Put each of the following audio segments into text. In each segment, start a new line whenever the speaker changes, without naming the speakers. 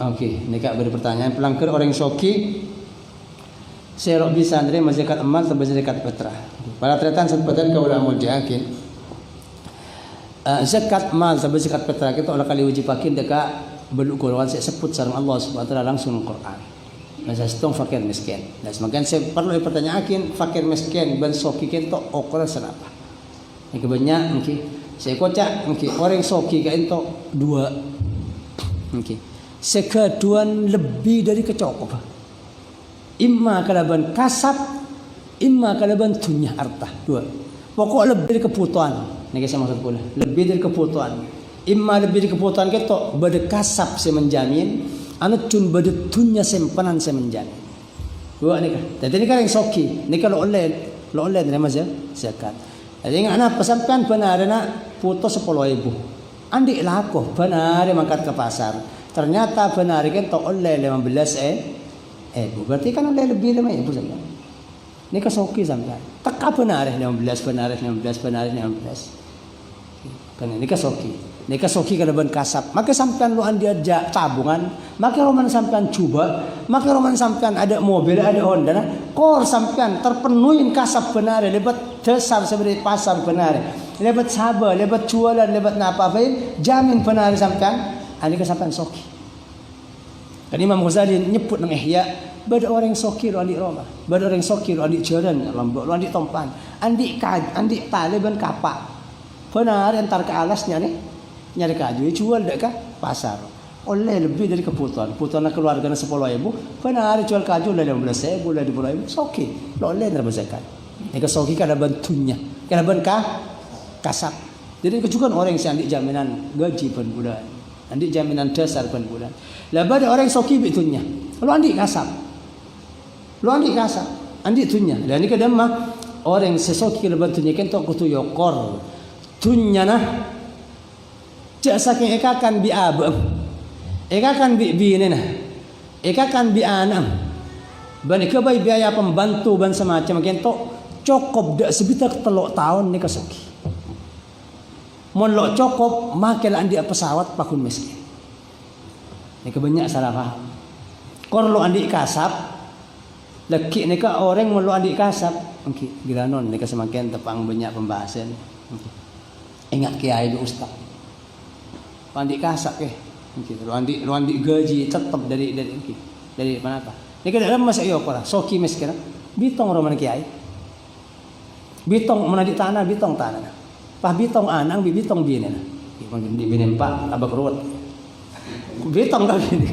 Okey, ini kak beri pertanyaan. Pelanggar orang soki serok bisa nerima zakat emas atau zakat fitrah. Pada tretan sebatan ke ulama diakin. Zakat mal atau zakat fitrah kita oleh kali wajib pakin dekat beluk Quran saya sebut sareng Allah Subhanahu wa taala langsung Quran. Masa setong fakir miskin. Dan semakin saya perlu pertanyakan fakir miskin ben soki kita okra senapa. Ini banyak mungkin saya kocak mungkin orang soki kayak itu dua mungkin sekeduan lebih dari kecukupan. Imma kalaban kasab, imma kalaban dunya harta. Dua. Pokok lebih dari kebutuhan. Ini saya maksud pula. Lebih dari kebutuhan. Imma lebih dari kebutuhan kita bade kasab saya menjamin, anu cun bade dunya simpanan saya menjamin. Dua ni kan. Jadi ini kan yang soki. Ini kalau oleh dari mana zakat. Jadi ingat apa sampean benar nak putus 10.000. Andi laku benar mangkat ke pasar. Ternyata benar kan to oleh 15 berarti kan oleh lebih 5.000 saja. Ini kesoki sampai. Teka benar 15 benar 15 benar 15. Kan ini kesoki. Ini kesoki kalau ben kasap. Maka sampean lu andi aja tabungan. Maka roman sampean coba. Maka roman sampean ada mobil ada Honda. Kor sampean terpenuhin kasap benar lebat dasar seperti pasar benar. Lebat sabar, lebat jualan, lebat napa baik. Jamin benar sampean. Ini kesampean soki. Dan Imam Ghazali nyebut nang Ihya, bada orang soki lo andi Roma, bada orang soki lo andi jaran, lambok lo andi tompan, andi tali ban kapak. Benar entar ke alasnya nih, nyari kaju, jual dek kah pasar. Oleh lebih dari kebutuhan keluarga 10.000, benar jual kaju lah 15.000, lah 20.000, soki. Lo oleh nerima zakat. Ini soki kada bantunya, kada ban kasap. Jadi kejukan orang yang andi jaminan gaji per bulan. Andi jaminan dasar per bulan. Lah bada orang soki bitunya. Lu andi kasap. Andi tunya. Dan ini kadang mah orang sesoki lebat tunya kan tok kutu yokor. Tunya nah. Cak saking ekakan bi abang. Ekakan bi bini nah. Ekakan bi anam. Bani kebai biaya pembantu ban semacam kan tok cukup dak sebitak 3 tahun ni kesoki. Mon lo cukup makel andi pesawat pakun miskin. Ini kebanyak salah paham. Kor lo andi kasap, leki ni ka orang mon lo andi kasap. Okey, gilanon ni ka semakin tepang banyak pembahasan. Ingat kiai do ustaz. Andi kasap ke. Okey, lo andi gaji tetap dari mana apa? Ni ka dalam masa iyo kora, soki miskin. Bitong roman kiai. Bitong menadi tanah, bitong tanah. Pah bitong anang bitong bini na. Di bini empat abak ruwet. Bitong ka bini.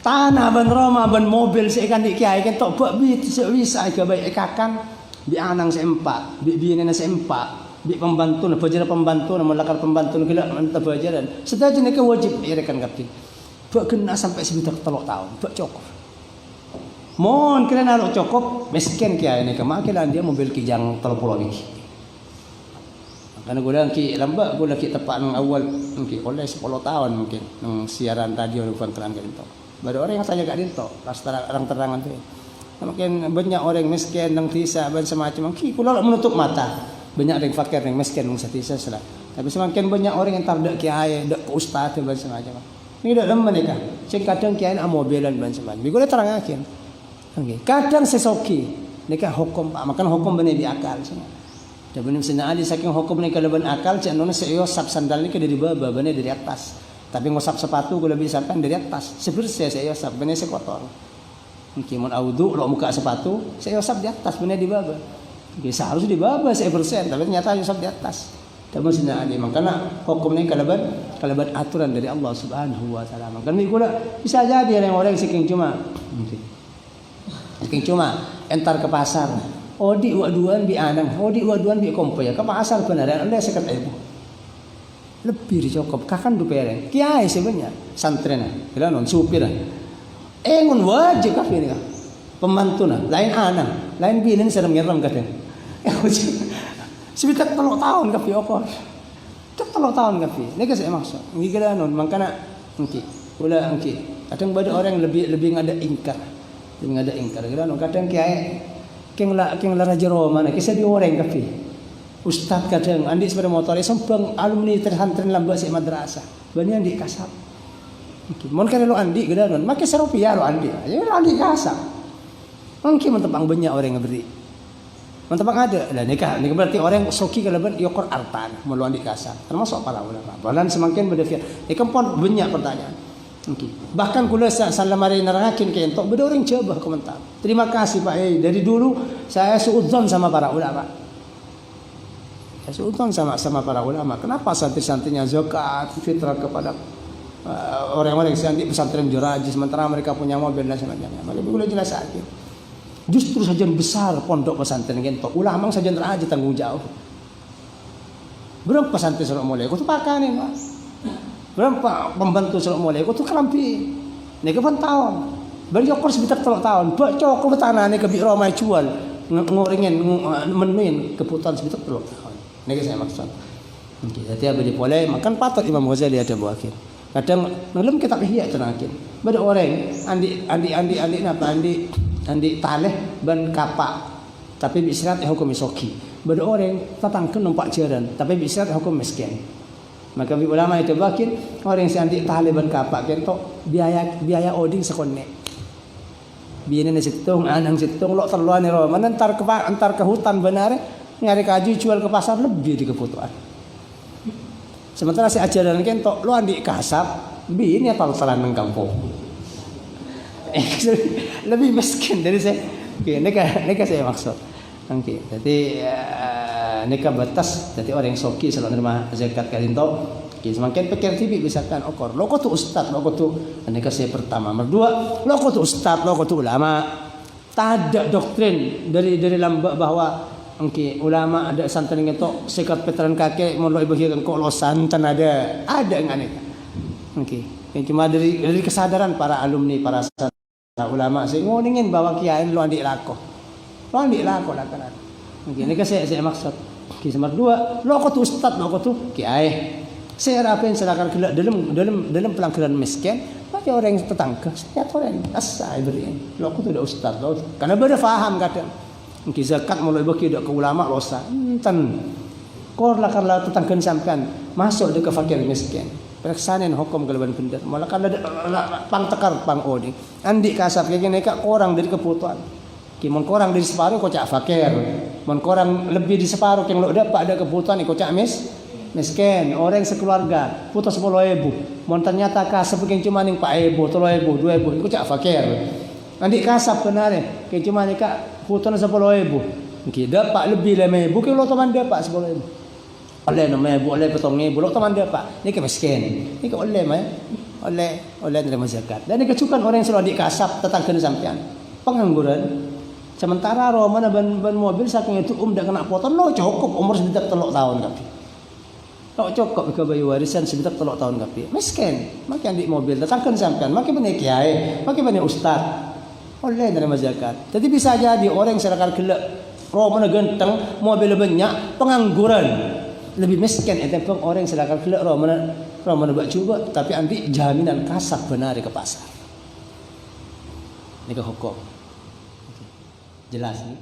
Tanah ban Roma ban mobil seikan di kiai kan tok bak bit sewisa ke baik ekakan bi anang seempat, bi bini na seempat, bi pembantu na melakar pembantu na gila mantap bajaran. Sedaja ni ke wajib irekan kapti. Bak kena sampai sebitak 3 tahun, bak cukup. Mon kena nalo cukup miskin kiai ni kemakilan dia mobil kijang 30 biji. Karena gue lagi lambat, gue lagi tepat nang awal mungkin oleh 10 tahun mungkin nang siaran radio bukan terang gitu. Baru orang yang tanya kat dia tu, pas terang-terangan tu. Mungkin banyak orang miskin nang tisa dan semacam. Mungkin kulo menutup mata. Banyak orang fakir yang miskin nang satisa salah. Tapi semakin banyak orang yang tardak kiai, dak ustaz dan semacam. Ini dak lama ni kan. Cing kadang kiai nak mobilan dan semacam. Gue terangakin. Okey. Kadang sesoki. Ni kan hukum pak, makan hukum benar di akal semua. Dan misalnya ada saking hukum ni kalau ben akal cak nona saya sap sandal ni ke dari bawah benar dari atas. Tapi ngosap sepatu kalau lebih sampai dari atas. Sebersih saya sap benar sekotor. Mungkin mau audu lo muka sepatu saya sap di atas benar di bawah. Bisa harus di bawah saya persen tapi ternyata sap di atas. Dan misalnya ada makanya hukum ni kalau ben aturan dari Allah Subhanahu Wa Taala. Makanya pula bisa jadi orang saking cuma entar ke pasar. Odi waduan bi anang, odi waduan bi kompoya. Ke pasar beneran anda sekat ibu. Lebih dicukup. Kakan dupereng. Kiai sebenarnya santren. Kira non supir. Engun wajib kafir ni. Pembantu na, lain anang, lain binin serem ngeram kata. Sebitak 3 tahun kafir apa? Tak 3 tahun kafir. Ni kasi maksud. Ngi kira non mangkana engki. Ula engki. Kadang ada orang lebih ngada ingkar. Lebih ngada ingkar. Kira non kadang kiai Keng la raja Roma na kisah di orang kafe. Ustaz kadang andi sepeda motor sembang alumni tersantren lambat si madrasah. Banyak di kasap. Mon kan lo andi gedanon, make serupiah lo andi. Ya lo andi kasar. Mungkin mentepang banyak orang yang beri. Mentepang ada. Lah nikah berarti orang soki kalaban yokor artan, mau lo andi kasar. Termasuk para ulama. Balan semakin berdefiat. Nikah pun banyak pertanyaan. Bahkan kula salamari nerangakin ke entok beda orang coba komentar. Terima kasih Pak. Dari dulu saya suudzon sama para ulama. Saya suudzon sama para ulama. Kenapa santri-santrinya zakat, fitrah kepada orang-orang yang di pesantren Juraji sementara mereka punya mobil dan sebagainya. Maka boleh jelas saja. Justru sajian besar pondok pesantren entok ulama sajian Juraji tanggung jawab. Berapa pesantren sudah mulai? Kau tu pakanin, Pak. Berapa pembantu sudah mulai? Kau tu kelampi. Nika pun tahun. Bari okor sebitak 3 tahun. Baca okor betanah nika bi ramai jual ngoringin menuin keputusan sebitak 3 tahun. Nika saya maksud. Jadi abdi boleh makan patut Imam Ghazali ada buakin. Kadang belum kita ihya tenakin. Bada orang andi napa andi taleh ban kapak. Tapi bisrat hukum isoki. Bada orang tatangkeun numpak jaran, tapi bisrat hukum miskin. Maka ulama itu bakin orang yang andi taleh ban kapak kentok biaya oding sekone. Biaya ni situng, anang situng lo terluan ni roh. Antar ke hutan benar ngari kaju jual ke pasar lebih di kebutuhan. Sementara si ajaran kentok lo andi kasap, ini apa salah nang kampung. Lebih miskin dari saya. Oke, neka saya maksud. Oke, jadi neka batas. Jadi orang yang soki selalu nerima zakat kalinto. Oke, semakin pikir tibi misalkan okor. Lo kau tu ustad, lo kau tu. Neka saya pertama, berdua. Lo kau tu ustad, lo kau tu ulama. Tak ada doktrin dari lambak bahwa Oke, ulama ada santan ngetok sekat veteran kakek mau ibu kan kok lo santan ada enggak nih? Oke, yang cuma dari kesadaran para alumni para ulama saya ngoningin bahwa kiai lo andik lako lah kan. Oke, ini saya maksud. Oke, nomor 2, lo kok tuh ustad, lo kok tuh kiai. Saya rapin silakan dalam pelanggaran miskin, bagi orang yang tetangga, setiap orang asal beri. Lo kok tuh udah ustad, lo karena beda faham kadang. Mungkin zakat mulai bagi dak ke ulama losa. Enten. Kor lah karena tetangkan sampean masuk ke fakir miskin. Periksanin hukum kelebihan bener. Malah kalau pang tekar pang odi. Andi kasar kayak gini kak korang dari kebutuhan. Kimon korang dari separuh kau cak fakir. Mon korang lebih di separuh yang lo dapat ada kebutuhan kau cak miskin. Orang sekeluarga putus 10.000. Mon ternyata kasar yang cuma ning 4.000, 3.000, 2.000 kau cak fakir. Andi kasar benar kayak cuma nih kak putus 10.000. Okey, dapat lebih 5.000. Bukan lo teman dapat 10.000. Oleh 6.000, oleh 7.000, lo teman dapat. Ni ke miskin. Ni ke oleh nerima zakat. Dan ni kecukan orang yang selalu dikasap tetangga sampean. Pengangguran. Sementara roh mana ban mobil saking itu dak kena potong lo cukup umur sekitar 3 tahun tapi. Lo cukup ke bayi warisan sekitar 3 tahun tapi. Miskin. Makin di mobil tetangga sampean, makin banyak kiai, makin banyak ustaz. Oleh nerima zakat. Jadi bisa jadi orang yang sedekah gelak, roh mana genteng, mobil banyak, pengangguran, lebih miskin. Itu orang yang sedekah gelak, roh mana buat coba, tapi anti jaminan kasar benar ke pasar. Ini ke hukum. Jelas ni.